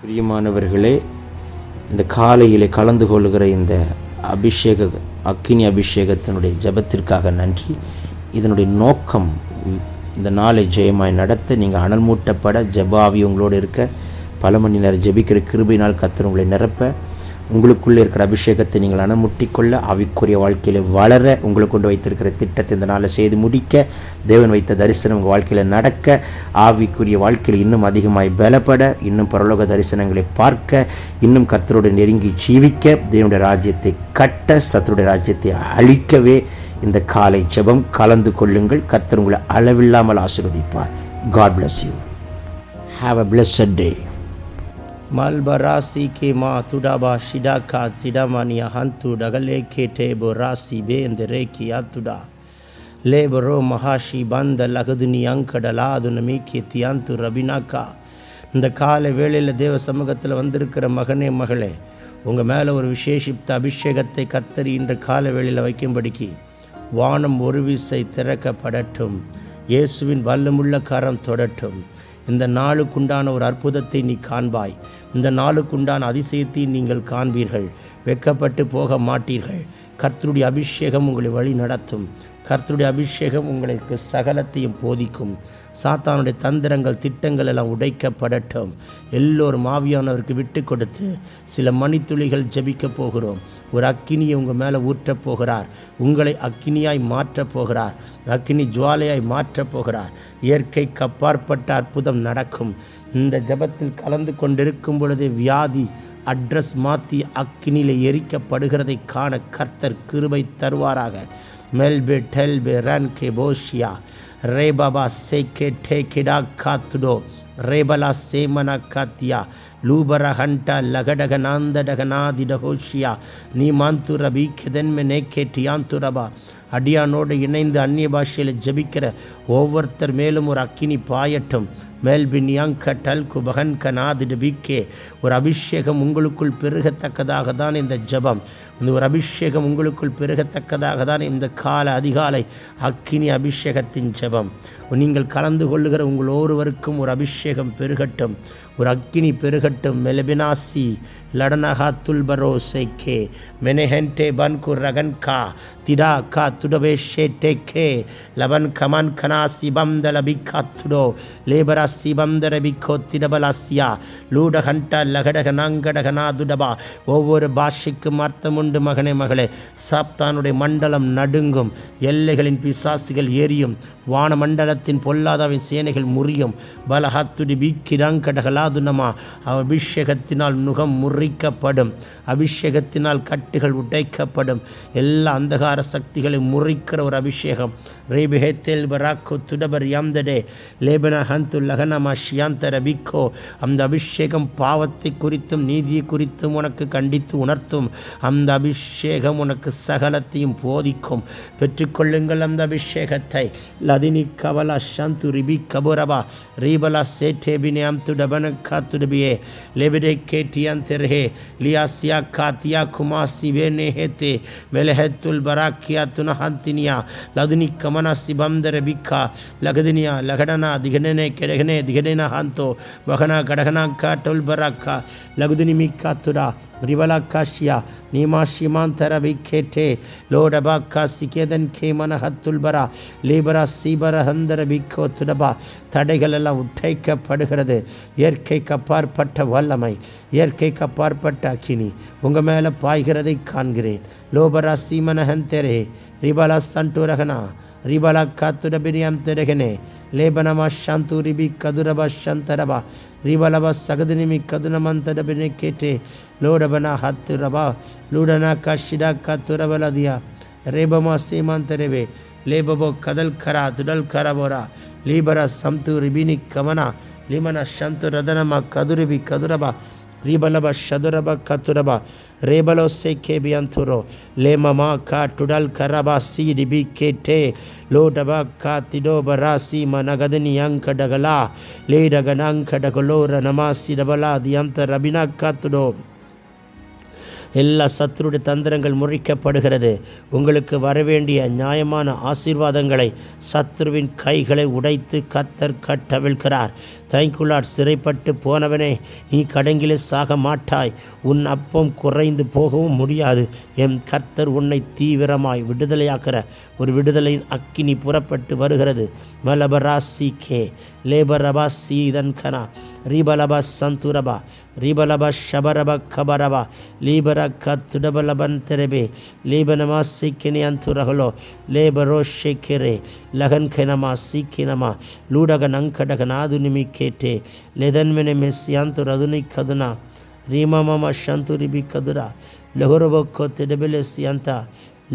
பிரியமானவர்களே, இந்த காலையில் கலந்து கொள்கிற இந்த அக்கினி அபிஷேகத்தினுடைய ஜெபத்திற்காக நன்றி. இதனுடைய நோக்கம் இந்த நாளை ஜெயமாய் நடத்த, நீங்கள் அனல் மூட்டப்பட, ஜெபாவி உங்களோடு இருக்க, பல மணி நேரம் ஜெபிக்கிற கிருபையினால் கர்த்தர் உங்களை நிரப்ப, உங்களுக்குள்ளே இருக்கிற அபிஷேகத்தை நீங்கள் அனமுட்டிக்கொள்ள, ஆவிக்குரிய வாழ்க்கையில் வளர, உங்களுக்கு கொண்டு வைத்திருக்கிற திட்டத்தை இந்த நாளில் செய்து முடிக்க, தேவன் வைத்த தரிசனம் உங்கள் வாழ்க்கையில் நடக்க, ஆவிக்குரிய வாழ்க்கையில் இன்னும் அதிகமாய் பலப்பட, இன்னும் பரலோக தரிசனங்களை பார்க்க, இன்னும் கர்த்தரோடு நெருங்கி ஜீவிக்க, தேவனுடைய ராஜ்யத்தை கட்ட, சத்துருடைய ராஜ்யத்தை அழிக்கவே இந்த காலை ஜெபம் கலந்து கொள்ளுங்கள். கர்த்தர் உங்களை அளவில்லாமல் ஆசீர்வதிப்பார். God bless you. Have a blessed day. Malbarasi ke ma tudaba shidaka tidamania hantu dagale ke tebo rasi bendere ki atuda lebro mahashi banda lagudni ankadaladu namike tiantu rabinaka. இந்த காலை வேளையில் தேவ சமூகத்தில் வந்திருக்கிற மகனே மகளே, உங்கள் மேலே ஒரு விசேஷித்த அபிஷேகத்தை கர்த்தர் இன்று காலை வேளையில் வைக்கும்படிக்கு வானம் ஒரு விசை திறக்கப்படட்டும். இயேசுவின் வல்லமுள்ள கரம் தொடட்டும். இந்த நாளுக்குண்டான ஒரு அற்புதத்தை நீ காண்பாய். இந்த நாளுக்குண்டான அதிசயத்தை நீங்கள் காண்பீர்கள். வெட்கப்பட்டு போக மாட்டீர்கள். கர்த்தருடைய அபிஷேகம் உங்களை வழி நடத்தும். கர்த்தருடைய அபிஷேகம் உங்களுக்கு சகலத்தையும் போதிக்கும். சாத்தானுடைய தந்திரங்கள் திட்டங்கள் எல்லாம் உடைக்கப்படட்டும். எல்லோரும் ஆவியானவருக்கு விட்டு கொடுத்து சில மணித்துளிகள் ஜெபிக்க போகிறோம். ஒரு அக்கினியை உங்கள் மேலே ஊற்றப் போகிறார். உங்களை அக்கினியாய் மாற்றப் போகிறார். அக்கினி ஜுவாலையாய் மாற்றப் போகிறார். இயற்கைக்கு அப்பாற்பட்ட அற்புதம் நடக்கும். இந்த ஜெபத்தில் கலந்து கொண்டிருக்கும் பொழுது வியாதி அட்ரஸ் மாற்றி அக்கினியில் எரிக்கப்படுகிறதை காண கர்த்தர் கிருபை தருவாராக. மெல்பே டெல்பே ரன்கே போஷியா ரேபாபா சேகே டேகிடா காத்துடோ ரேபலா சேமனா காத்தியா லூபர ஹண்டா லகடகனாந்தடகனாதிடகோஷியா நீ மாந்துர பீக்கெதன்மே நேக்கே டியாந்துரபா. அடியானோடு இணைந்து அந்நிய பாஷையில் ஜபிக்கிற ஒவ்வொருத்தர் மேலும் ஒரு அக்கினி பாயட்டும். மேல்பின் யங்க டல்கு பகன்க நாதிடு பீக்கே. ஒரு அபிஷேகம் உங்களுக்குள் பெருகத்தக்கதாக தான் இந்த ஜபம். இந்த ஒரு அபிஷேகம் உங்களுக்குள் பெருகத்தக்கதாக தான் இந்த அதிகாலை அக்கினி அபிஷேகத்தின் ஜபம். நீங்கள் கலந்து கொள்ளுகிற உங்கள் ஒருவருக்கும் ஒரு அபிஷேகம் பெருகட்டும். ஒரு அக்கினி பெருகட்டும். மெலபினாசி லடனஹா துல்பரோ சேக்கே மெனெஹென்டே பன்கு ரகன்கா திடா கா துடபே ஷேட்டேக்கே லபன் கமன் கனா சிபம்தல பிக்கா துடோ லேபரா சிபம்தர பிக்கோ திடபலாசியா லூடகண்டா லகடக நாங்கடகனா துடபா. ஒவ்வொரு பாஷைக்கும் அர்த்தம் உண்டு மகனே மகளே. சாத்தானுடைய மண்டலம் நடுங்கும். எல்லைகளின் பிசாசுகள் எரியும். வானமண்டலத்தின் பொல்லாதவின் சேனைகள் முறியும். பலஹத்துடி பீக்கிடாங்கடகலாதுனமா. அபிஷேகத்தினால் நுகம் முறிக்கப்படும். அபிஷேகத்தினால் கட்டுகள் உடைக்கப்படும். எல்லா அந்தகார சக்திகளை முறிக்கிற ஒரு அபிஷேகம். ரேபிஹேத்தேல் பராக்கோ துடபர் யாம்தடே லேபன ஹந்து லகனமா ஷியாந்தர பிக்கோ. அந்த அபிஷேகம் பாவத்தை குறித்தும் நீதியை குறித்தும் உனக்கு கண்டித்து உணர்த்தும். அந்த அபிஷேகம் உனக்கு சகலத்தையும் போதிக்கும். பெற்றுக்கொள்ளுங்கள் அந்த அபிஷேகத்தை. லதினி கவலா ஷந்து ரிபி கபுரபா ரீபலா சேட்டேபினியாம் துடபன காத்துடபியே லெபிடே கேட்டியான் தெரஹே லியாசியா காத்தியா குமாசி வேனேஹேத்தே மெலஹத்துல் பராக்கியா துனஹந்தினியா லதுனி கமனா சிபம்தர பிக்கா லகதினியா லகடனா திகடனே கெடகனே திகடனா ஹந்தோ வகனா கடகனா காட்டுல் பராக்கா லகுதினி மிக்கா துடா ரிவலாக்காஷியா நீமா ஷிமாந்தர பிக்கேட்டே லோடபாக்கா சிகேதன் கேமன ஹத்துல்பரா லீபரா சீபர ஹந்தர பிக்கோ துடபா. தடைகள் எல்லாம் உடைக்கப்படுகிறது. இயற்கைக்கு அப்பாற்பட்ட வல்லமை, இயற்கைக்கு அப்பாற்பட்ட அக்கினி உங்கள் மேலே பாய்கிறதை காண்கிறேன். லோபரா சீமனஹந்தரே ரிபலா சண்டுரகனா ரிபலா காத்துடபிரியாம் திடகனே லேபனமா ஷாந்து ரிபி கதுரபா ஷந்தரபா ரிபலபா சகதுனிமி கதுனமந்தடபினே கேட்டே லோடபனா ஹத்து ரபா லூடனா காஷிடா காத்துரபலதியா ரேபமா சீமாந்தரவே லேபபோ கதல் கரா துடல் கரபோரா லீபரா சம்து ரிபினி கமனா லிமனா ஷந்து ரதனமா கதுரிபி கதுரபா ரிபலப ஷதுரப கத்துரப ரேபலோ சேக்கே பியந்துரோ லேமமா கா டுடல் கரபா சீடிபி கேட்டே லோடப கா திடோப ராசி மனகதனி அங்கடகலா லேடகனங்கடகலோர நமாசி டபலா தியந்த ரபினா காத்துடோ. எல்லா சத்துருடைய தந்திரங்கள் முறிக்கப்படுகிறது. உங்களுக்கு வரவேண்டிய நியாயமான ஆசீர்வாதங்களை சத்துருவின் கைகளை உடைத்து கர்த்தர் கட்டவிழ்கிறார். தேங்க்யூலாட். சிறைப்பட்டு போனவனே, நீ கடங்கிலே சாக மாட்டாய். உன் அப்பம் குறைந்து போகவும் முடியாது. என் கர்த்தர் உன்னை தீவிரமாய் விடுதலையாக்கிற ஒரு விடுதலையின் அக்கினி புறப்பட்டு வருகிறது. மலபராசி கே லேபரபா சீதன்கனா ரீபலபா சந்துரபா ரீபலபா ஷபரபா கபரபா லீபர கத்துடபலபன் தெரபே லீபனமா சீக்கினி அந்துரகலோ லேபரோ ஷேக்கெரே லகன் கெனமா சீக்கினமா லூடக நங்கடக நாதுனிமி கேட்டே லெதன்மெனே மெஸ்ஸியாந்துர் அதுனி கதுனா ரீமமமா ஷந்துரிபி கதுரா லெஹொரபொக்கோ திடபெலே சியந்தா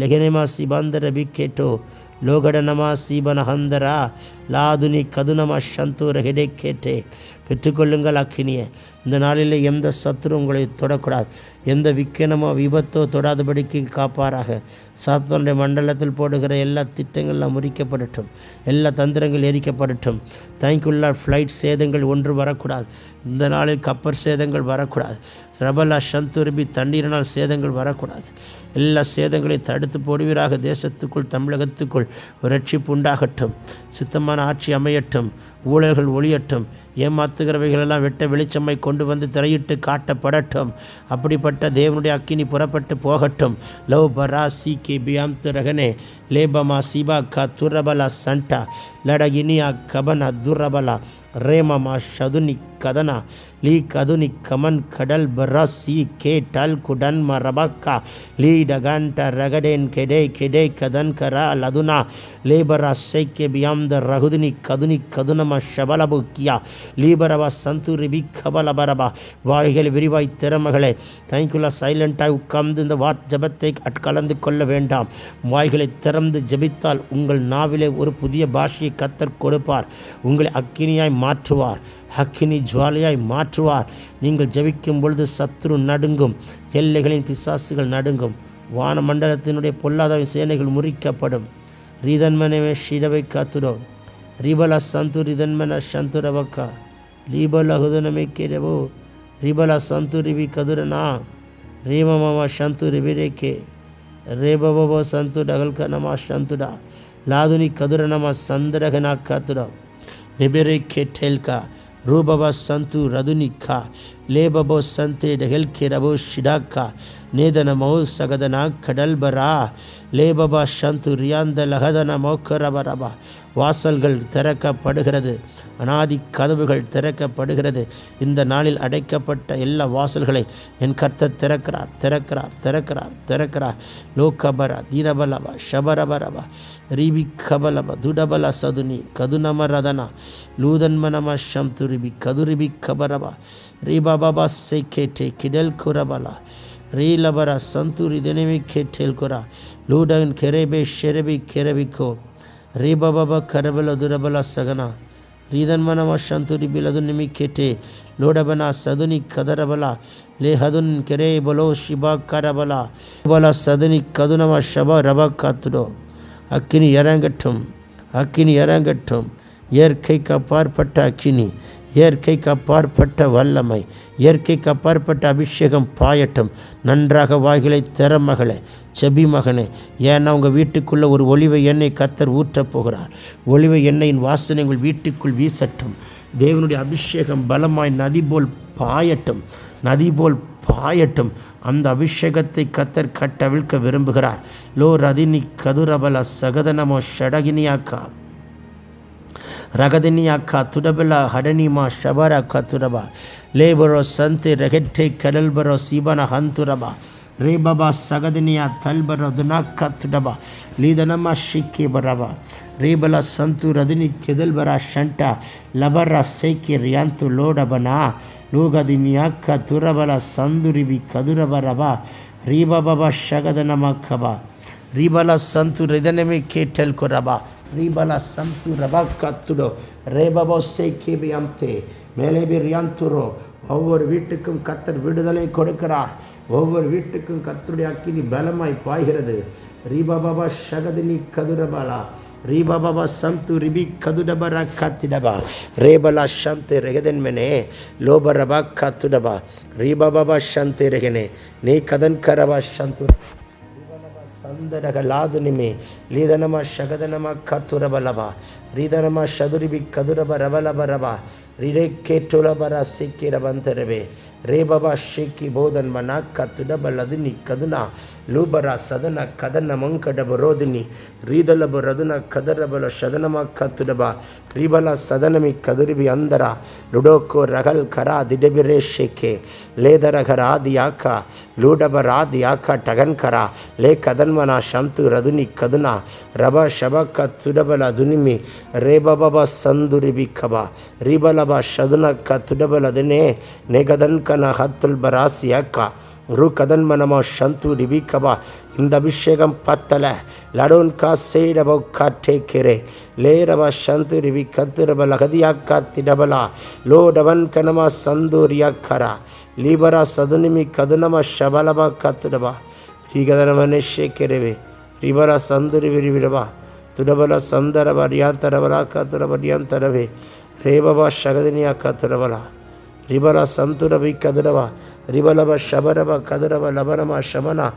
லெகனெமா சிபாந்தர பிக்கேட்டோ லோகடனமா சீபன ஹந்தரா லாதுனி கதுனமா சந்தூர ஹெடே கேட்டே. பெற்றுக்கொள்ளுங்கள் அக்கினியை. இந்த நாளில் எந்த சத்துரு உங்களை தொடக்கூடாது. எந்த விக்கனமோ விபத்தோ தொடாதபடிக்கு காப்பாராக. சாத்தானுடைய மண்டலத்தில் போடுகிற எல்லா திட்டங்கள்லாம் முறிக்கப்படட்டும். எல்லா தந்திரங்கள் எரிக்கப்படட்டும். தேங்க்யூல்லா. ஃப்ளைட் சேதங்கள் ஒன்று வரக்கூடாது. இந்த நாளில் கப்பர் சேதங்கள் வரக்கூடாது. ரபலா சந்துருபி தண்ணீரினால் சேதங்கள் வரக்கூடாது. எல்லா சேதங்களையும் தடுத்து போடுவீராக. தேசத்துக்குள் தமிழகத்துக்குள் ஒரு ரட்சிப்பு உண்டாகட்டும். சித்தமான ஆட்சி அமையட்டும். ஊழல்கள் ஒளியட்டும். ஏமாத்துகிறவைகளெல்லாம் வெட்ட வெளிச்சம்மை கொண்டு வந்து திரையிட்டு காட்டப்படட்டும். அப்படிப்பட்ட தேவனுடைய அக்கினி புறப்பட்டு போகட்டும். லவ் பரா சி கே பியாம் துரகனே லேபமா சிபா கா துரபலா சண்டா லடகினியா கபனா துரபலா ரேமமா ஷதுனி கதனா லீ கதுனி கமன் கடல் பரா சி கே டல் குடன் மரபக்கா லீ டகண்ட ரகடேன் கெடே கெடே கதன் கரா லதுனா லேபரா சைக்கே பியாம் த ரகுதினி கதுனி கதுனமா ஷபலபுக்கியா லீபரபா சந்துரிபி கபலபரபா. வாய்கள் விரிவாய் திறமகளே, தேங்க்யூலா. சைலண்டாய் உட்கார்ந்து இந்த ஜபத்தை கலந்து கொள்ள வேண்டாம். வாய்களை திறந்து ஜபித்தால் உங்கள் நாவிலே ஒரு புதிய பாஷையை கர்த்தர் கொடுப்பார். உங்களை அக்கினியாய் மாற்றுவார். அக்கினி ஜுவாலையாய் மாற்றுவார். நீங்கள் ஜபிக்கும் பொழுது சத்துரு நடுங்கும். எல்லைகளின் பிசாசுகள் நடுங்கும். வான மண்டலத்தினுடைய பொல்லாத சேனைகள் முறிக்கப்படும். ரீதன்மனவே ஷிரவை காத்துடோ ரிபல சந்து ரிதன்மன சந்துரவக்கா லீபல ஹுதனமே கேரவோ ரிபல சந்து ரிபி கதுரனா ரேமம சந்து ரிபிரேக்கே ரேபபோ சந்து டகல்க நமா சந்துடா லாதுனி கதுரனமா சந்தரகனா காத்துடா ரிபிரேக்கே டெல்கா ரூபபா சந்து ரதுனிக்கா லேபபோ சந்தே டெகல்கே ரபோ ஷிடாக்கா நேதன மௌ சகதனா கடல்பரா லேபபா சந்து ரியாந்த லகதன மோக்கரபரபா. வாசல்கள் திறக்கப்படுகிறது. அனாதி கதவுகள் திறக்கப்படுகிறது. இந்த நாளில் அடைக்கப்பட்ட எல்லா வாசல்களை என் கர்த்தர் திறக்கிறார் திறக்கிறார் திறக்கிறார் திறக்கிறார். லோகபரா தீரபலபா ஷபரபரபா ரீபி கபலப துடபல சதுனி கதுனமரதனா லூதன்மனம ஷம்துரிபி கதுரிபி கபரபா ரீபாபா சைக்கேட்டே கிடல் குரபலா ரீலபரா சந்துரி தினமி கேட்டேல் குரா லூடன் கெரேபே ஷெரபி கெரபிக்கோ ரீபாபா கரபல துரபல சகனா ரீதன்மனம சந்துரி பிலது நிமி கேட்டே லோடபனா சதுனி கதரபலா லேஹதுன் கெரே பலோ ஷிபா கரபலா பல சதுனி கதுனம ஷபா ரபா காத்துடோ. அக்கினி இறங்கட்டும். அக்கினி இறங்கட்டும். இயற்கைக்கு அப்பாற்பட்ட அக்கினி, இயற்கைக்கு அப்பாற்பட்ட வல்லமை, இயற்கைக்கு அப்பாற்பட்ட அபிஷேகம் பாயட்டும். நன்றாக வாய்களை திறமகளே, செபி மகனே. ஏன்னா உங்கள் வீட்டுக்குள்ளே ஒரு ஒலிவை எண்ணெய் கர்த்தர் ஊற்றப் போகிறார். ஒலிவை எண்ணெயின் வாசனை உங்கள் வீட்டுக்குள் வீசட்டும். தேவனுடைய அபிஷேகம் பலமாய் நதி போல் பாயட்டும். நதி போல் பாயட்டும். அந்த அபிஷேகத்தை கர்த்தர் கட்டவிழ்க்க விரும்புகிறார். லோ ரதினி கதுரபல சகதனமோ ஷடகினியாக்கா ரகதினியாக்கா துடபலா ஹடனிமா ஷபராக்கா துரபா லேபரோ சந்தி ரெகெட்டே கடல்பரோ சீபன ஹந்துரபா ரேபபா சகதினியா தல்பரோ துனாக்கா துடபா லீதனமா ஷிக்கி பரபா ரேபலா சந்து ரதினி கெதல்பரா ஷண்டா லபரா சேக்கி ரியாந்து லோடபனா லோகதினியாக்கா துரபல சந்துரிபி கதுரபரபா ரீபபா ஷகதனமக்கபா ரீபல சந்து ரிதனமே கேட்டல் குரபா ரீபல சந்து ரபா கத்துடோ ரேபபோ சேக்கேபியம்தே மேலேபி ரியாந்துரோ. ஒவ்வொரு வீட்டுக்கும் கர்த்தர் விடுதலை கொடுக்கிறார். ஒவ்வொரு வீட்டுக்கும் கர்த்தருடைய அக்கினி பலமாய் பாய்கிறது. ரீபபா ஷகதினி கதுரபலா ரீபபா சந்து ரிபி கதுடபரா காத்திடபா ரேபலா ஷந்தே ரெகதன்மெனே லோபரபா காத்துடபா ரீபபா ஷந்தே ரெகனே நீ கதன் கரபா ஷந்து சந்தரக லாதுனிமே லீதனமா ஷகதனமா கத்துரபலபா ரீதனமா ஷதுரிபி கதுரப ரபலபரபா ரிரே கேட்டுலபரா சிக்கிர பந்தரவே ரேபபா ஷேக்கி போதன் மனா கத்துடபலதுனி கதுனா லூபரா சதன கதன மங்கடபரோதினி ரீதலபரதுன கதரபல சதனமா கத்துடபா ரிபல சதனமி கதுரிபி அந்தரா லுடோக்கோ ரகல் கரா திடபிரே ஷேக்கே லேதரகராதியாக்கா லூடபராதியாக்கா டகன்கரா லே கதன்மனா ஷந்து ரதுனி கதுனா ரப ஷபக்க துடபல துனிமி ரேபபப சந்துரிபி கபா ரிபலபா ஷதுனக்க துடபலதுனே நெகதன் ஹத்துல் பராசியாக்கா ரு கதன்மனமோ ஷந்து ரிபிகபா இந்த அபிஷேகம் பத்தல லடோன் கா சேடபோ காட்டேக்கிறே லேரபா ஷந்து ரிபி கத்துரப லகதியாக்கா திடபலா லோடவன் கனமா சந்தூரியாக்கரா லீபரா சதுனிமி கதுனம ஷபலபா கத்துடபா ரிகதனமனே ஷேக்கிறவே ரிபரா சந்துரி விரிவிரபா துடபல சந்தரப ரியாத்தரபலா கத்துரப ரியாந்தரவே ரேபபா ஷகதினியா கத்துரபலா ரிபல சந்துரபி கதுரவா ரிபலப ஷபரப கதுரவ லபனமா ஷமனா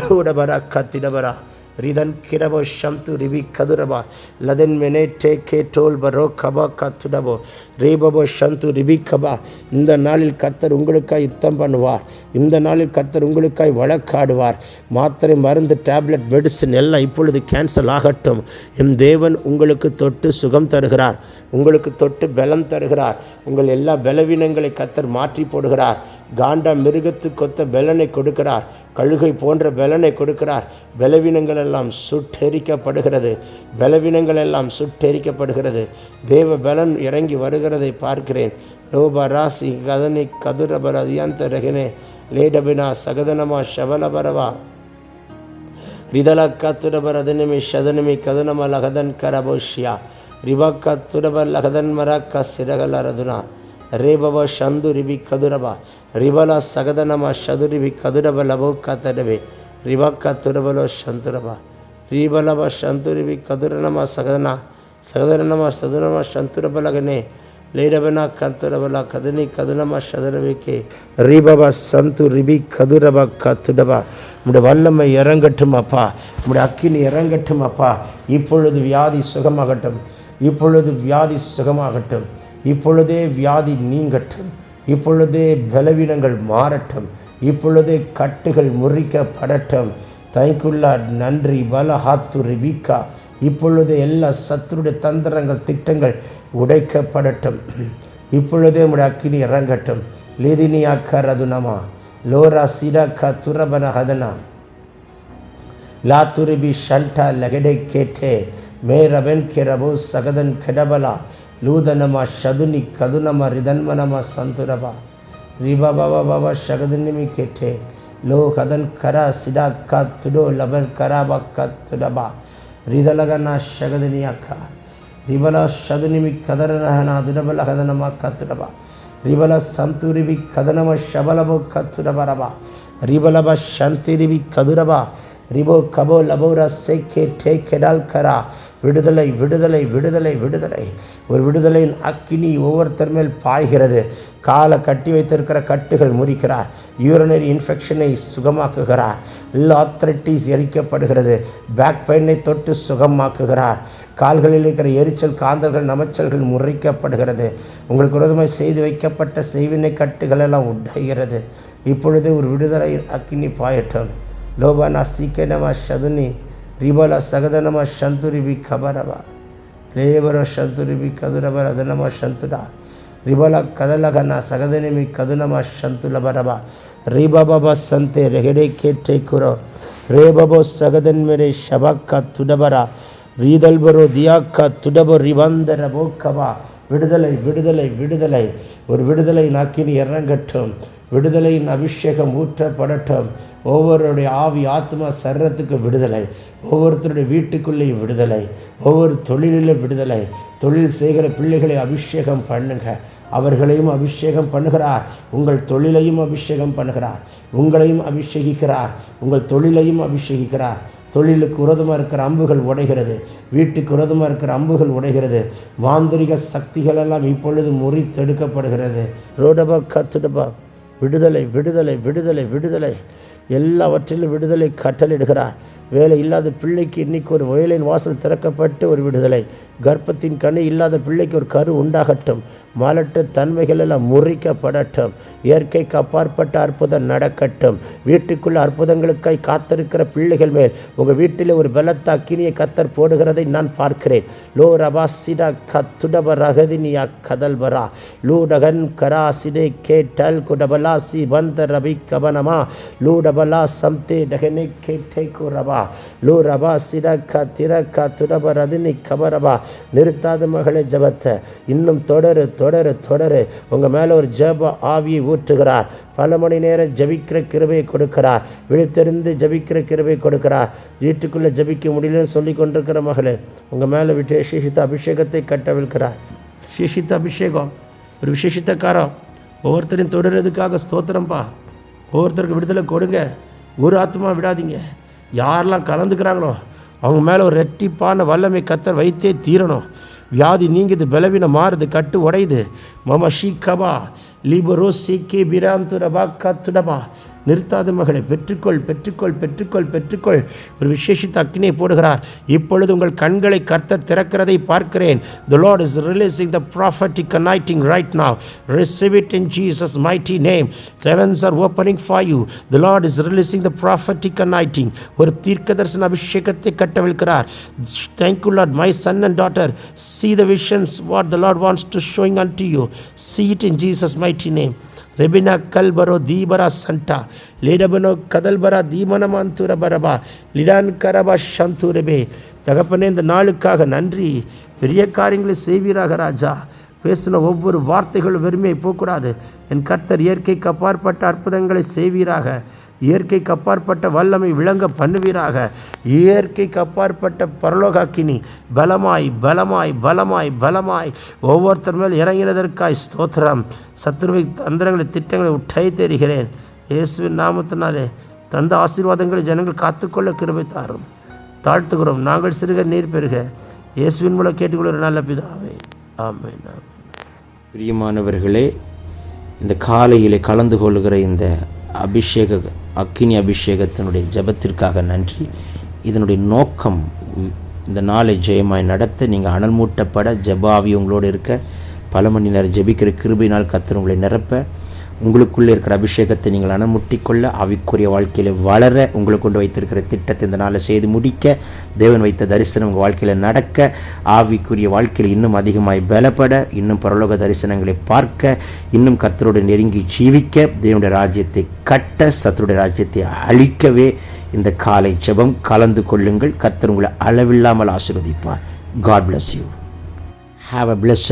லோடபரா கத்திடபரா ரிதன் கிரபோ ஷம்து ரிபி கதுரபா லதன் மெனே டே கே டோல் பரோ கபா கத்துடபோ ரேபபோ ஷந்து ரிபி கபா இந்த நாளில் கர்த்தர் உங்களுக்காய் யுத்தம் பண்ணுவார். இந்த நாளில் கர்த்தர் உங்களுக்காய் வழக்காடுவார். மாத்திரை மருந்து டேப்லெட் மெடிசின் எல்லாம் இப்பொழுது கேன்சல் ஆகட்டும். என் தேவன் உங்களுக்கு தொட்டு சுகம் தருகிறார். உங்களுக்கு தொட்டு பலம் தருகிறார். உங்கள் எல்லா பலவீனங்களை கர்த்தர் மாற்றி போடுகிறார். காண்டா மிருகத்துக்கு கொத்த பலனை கொடுக்கிறார். கழுகை போன்ற பலனை கொடுக்கிறார். பலவீனங்கள் எல்லாம் சுட்டெரிக்கப்படுகிறது. பலவீனங்கள் எல்லாம் சுட்டெரிக்கப்படுகிறது. தேவ பலன் இறங்கி வருகிறதை பார்க்கிறேன். லோப ராசி கதனி கதுரபர அதியந்த ரகினே லேடபினா சகதனமா ஷவலபரவா ரிதல கத்துரபர் அதனிமி ஷதனிமி கதுனம லகதன் கரபோஷியா ரிபக்க துரபர் லகதன் மரக்க சிறகலரதுனா ரேபவ ஷந்து ரிபி கதுரபா ரிபல சகதனம ஷதுரிபி கதுரப லபோ கத்தடவே ரிபக்க துரபலோ சந்துரபா ரீபலப சந்துரிபி கதுரனம சகதனா சகதரனம சதுனம சந்துரபலகனே லேடபனா கத்துரபலா கதனி கதுனம ஷதரவிக்கே ரீபப சந்து ரிபி கதுரப கத்துடபா. உடைய வல்லமை இறங்கட்டும் அப்பா. உடைய அக்கினி இறங்கட்டும் அப்பா. இப்பொழுது வியாதி சுகமாகட்டும். இப்பொழுது வியாதி சுகமாகட்டும். இப்பொழுதே வியாதி நீங்கட்டும். இப்பொழுதே பலவீனங்கள் மாறட்டும். இப்பொழுதே கட்டுகள் முறிக்கப்படட்டும். தைக்குள்ளா நன்றி பலஹாத்து ரிபிகா. இப்பொழுது எல்லா சத்துருடைய தந்திரங்கள் திட்டங்கள் உடைக்கப்படட்டும். இப்பொழுதே உடைய அக்கினி இறங்கட்டும். லேதினியாக்க ரதுனமா லோரா சிடாக்கா துரபன ஹதனா லாத்துரிபி ஷண்டா லகடே கேட்டே மேரவன் கெரபோ சகதன் கெடபலா லூதனமா ஷதுனி கதுனமா ரிதன்மனமா சந்துரபா ரிபபபப ஷகதுனிமி கேட்டே லோ கதன் கரா சிடாக்கா துடோ லபர் கராபக்கா துடபா ரிதலகனா ஷகதுனியாக்கா ரிபல ஷதுனிமி கதரனஹனா துடபல கதனமா கத்துடபா ரிபல சந்துரிபி கதனம ஷபலபோ கத்துடபரபா ரிபலப ஷந்திரிபி கதுரபா ரிபோ கபோ லபோரா சேக்கே டே கெடால் கரா. விடுதலை விடுதலை விடுதலை விடுதலை. ஒரு விடுதலையின் அக்கினி ஒவ்வொருத்தர் மேல் பாய்கிறது. காலை கட்டி வைத்திருக்கிற கட்டுகள் முறிக்கிறார். யூரினரி இன்ஃபெக்ஷனை சுகமாக்குகிறார். ஆர்த்ரைட்டிஸ் எரிக்கப்படுகிறது. பேக் பெயினை தொட்டு சுகமாக்குகிறார். கால்களில் இருக்கிற எரிச்சல் காந்தர்கள் நமைச்சல்கள் முறிக்கப்படுகிறது. உங்களுக்கு விரோதமாக செய்து வைக்கப்பட்ட செய்வினை கட்டுகள் எல்லாம் உடைகிறது. இப்பொழுது ஒரு விடுதலை அக்கினி பாயட்டும். லோபானா சீக்கனமா ஷதுனி ரிபல சகதனமா ஷந்துரிபி கபரபா லேவர ஷந்துரிபி கதுரபர அதனமா ஷந்துடா ரிபல கதலகனா சகதனிமி கதுனமா ஷந்துலபரபா ரிபபப சந்தே ரெகடே கேட்டே குரோ ரேபபோ சகதன் மேரே ஷபக்கா துடபரா ரீதல்பரோ தியாக்கா துடபோ ரிவந்தரபோ கபா. விடுதலை விடுதலை விடுதலை. ஒரு விடுதலை நாக்கினி இறங்கட்டும். விடுதலையின் அபிஷேகம் ஊற்றப்படட்டும். ஒவ்வொருடைய ஆவி ஆத்மா சரீரத்துக்கு விடுதலை. ஒவ்வொருத்தருடைய வீட்டுக்குள்ளேயும் விடுதலை. ஒவ்வொரு தொழிலிலும் விடுதலை. தொழில் செய்கிற பிள்ளைகளை அபிஷேகம் பண்ணுங்க. அவர்களையும் அபிஷேகம் பண்ணுகிறார். உங்கள் தொழிலையும் அபிஷேகம் பண்ணுகிறார். உங்களையும் அபிஷேகிக்கிறார். உங்கள் தொழிலையும் அபிஷேகிக்கிறார். தொழிலுக்கு விரோதமாக இருக்கிற அம்புகள் உடைகிறது. வீட்டுக்கு விரோதமாக இருக்கிற அம்புகள் உடைகிறது. மாந்திரிக சக்திகள் எல்லாம் இப்பொழுது முறித்தெடுக்கப்படுகிறது. ரோடபா கத்துடபா விடுதலை விடுதலை விடுதலை விடுதலை, எல்லாவற்றிலும் விடுதலை கட்டளிடுகிறார். வேலை இல்லாத பிள்ளைக்கு இன்றைக்கி ஒரு வேலையின் வாசல் திறக்கப்பட்டு ஒரு விடுதலை. கர்ப்பத்தின் கனி இல்லாத பிள்ளைக்கு ஒரு கரு உண்டாகட்டும். மாலற்ற தன்மைகள் எல்லாம் முறிக்கப்படட்டும். இயற்கைக்கு அப்பாற்பட்ட அற்புதம் நடக்கட்டும். வீட்டுக்குள்ள அற்புதங்களுக்காய் காத்திருக்கிற பிள்ளைகள் மேல் உங்கள் வீட்டில் ஒரு பலத்த அக்கினியை கத்தர் போடுகிறதை நான் பார்க்கிறேன். லோ ரபா சிடா கத்துடப ரகதினியா கதல்பரா லூடகன் கராசிடே கேட்டல் குடபலாசி பந்த ரபி கபனமா லூடபலா சம்தே டகனே கேட்டை குரபா லூ ரபா சிடா திரக்கா துடப ரதினி கபரபா. நிறுத்தாத மகளே ஜபத்தை இன்னும் தொடரு தொடரு தொடரு. உங்கள் மேலே ஒரு ஜப ஆவியை ஊற்றுகிறார். பல மணி நேரம் ஜபிக்கிற கிருபையை கொடுக்கிறார். விழித்தெறிந்து ஜபிக்கிற கிருபையை கொடுக்கிறார். வீட்டுக்குள்ளே ஜபிக்க முடியலன்னு சொல்லி கொண்டிருக்கிற மகளே, உங்கள் மேலே விட்டு விசேஷித்த அபிஷேகத்தை கட்டவிழ்கிறார். விசேஷித்த அபிஷேகம் ஒரு விசேஷித்தக்காரம். ஒவ்வொருத்தரையும் தொடர்றதுக்காக ஸ்தோத்திரம்பா. ஒவ்வொருத்தருக்கு விடுதலை கொடுங்க. ஒரு ஆத்மா விடாதீங்க. யாரெல்லாம் கலந்துக்கிறாங்களோ அவங்க மேலே ஒரு ரெட்டிப்பான வல்லமை கத்தர் வைத்தே தீரணும். வியாதி நீங்குது, பலவீனம் மாறுது, கட்டு உடையுது. மம ஷீகபா லிபரோ சீக்கே பிராந்துரபா கத்துடபா. நிறுத்தாத மகளை பெற்றுக்கொள் பெற்றுக்கொள் பெற்றுக்கொள் பெற்றுக்கொள். ஒரு விசேஷித்த அக்கினியை போடுகிறார். இப்பொழுது உங்கள் கண்களை கர்த்தர் திறக்கிறதை பார்க்கிறேன். The Lord is releasing the prophetic anointing right now. Receive it in Jesus' mighty name. Heavens are opening for you. The Lord is releasing the prophetic anointing. ஒரு தீர்க்கதரிசன அபிஷேகத்தை கட்டவிழ்க்கிறார். Thank you Lord. My son and daughter, see the visions what the Lord wants to showing unto you. See it in Jesus' mighty name. ரெபினா கல்பரோ தீபரா Shanda லேடபனோ கதல்பரா தீமனமாந்துர பரபா லிடான் கரபா சந்துரபே. தகப்பனே, இந்த நாளுக்காக நன்றி. பெரிய காரியங்களை செய்வீராக ராஜா. பேசின ஒவ்வொரு வார்த்தைகளும் வெறுமையை போகக்கூடாது. என் கர்த்தர் இயற்கைக்கு அப்பாற்பட்ட அற்புதங்களை செய்வீராக. இயற்கைக்கு அப்பாற்பட்ட வல்லமை விளங்க பண்ணுவீராக. இயற்கைக்கு அப்பாற்பட்ட பரலோகாக்கினி பலமாய் பலமாய் பலமாய் பலமாய் ஒவ்வொருத்தர் மேல் இறங்கினதற்காய் ஸ்தோத்திரம். சத்துருவை தந்திரங்களை திட்டங்களை உட்டை தெரிகிறேன். இயேசுவின் நாமத்தினாலே தந்த ஆசீர்வாதங்களை ஜனங்கள் காத்துக்கொள்ள கிருபை தாரும். தாழ்த்துகிறோம். நாங்கள் சிறுக நீர் பெறுக. இயேசுவின் மூலம் கேட்டுக்கொள்கிற நல்ல பிதாவே, ஆமென். பிரியமானவர்களே, இந்த காலையிலே கலந்து கொள்கிற இந்த அக்கினி அபிஷேகத்தினுடைய ஜபத்திற்காக நன்றி. இதனுடைய நோக்கம் இந்த நாளை ஜெயமாய் நடத்த, நீங்கள் அனல் மூட்டப்பட, ஜபாவி உங்களோடு இருக்க, பல மணி நேரம் ஜபிக்கிற கிருபையினால் கர்த்தர் உங்களை நிரப்ப, உங்களுக்குள்ளே இருக்கிற அபிஷேகத்தை நீங்கள் அனமுட்டிக்கொள்ள, ஆவிக்குரிய வாழ்க்கையில் வளர, உங்களுக்கு கொண்டு வைத்திருக்கிற திட்டத்தை இந்த நாளை செய்து முடிக்க, தேவன் வைத்த தரிசனம் உங்கள் வாழ்க்கையில் நடக்க, ஆவிக்குரிய வாழ்க்கையில் இன்னும் அதிகமாய் பலப்பட, இன்னும் பரலோக தரிசனங்களை பார்க்க, இன்னும் கர்த்தரோடு நெருங்கி ஜீவிக்க, தேவனுடைய ராஜ்யத்தை கட்ட, சத்துருடைய ராஜ்யத்தை அழிக்கவே இந்த காலை ஜெபம் கலந்து கொள்ளுங்கள். கர்த்தர் உங்களை அளவில்லாமல் ஆசீர்வதிப்பார். God bless you. Have a blessed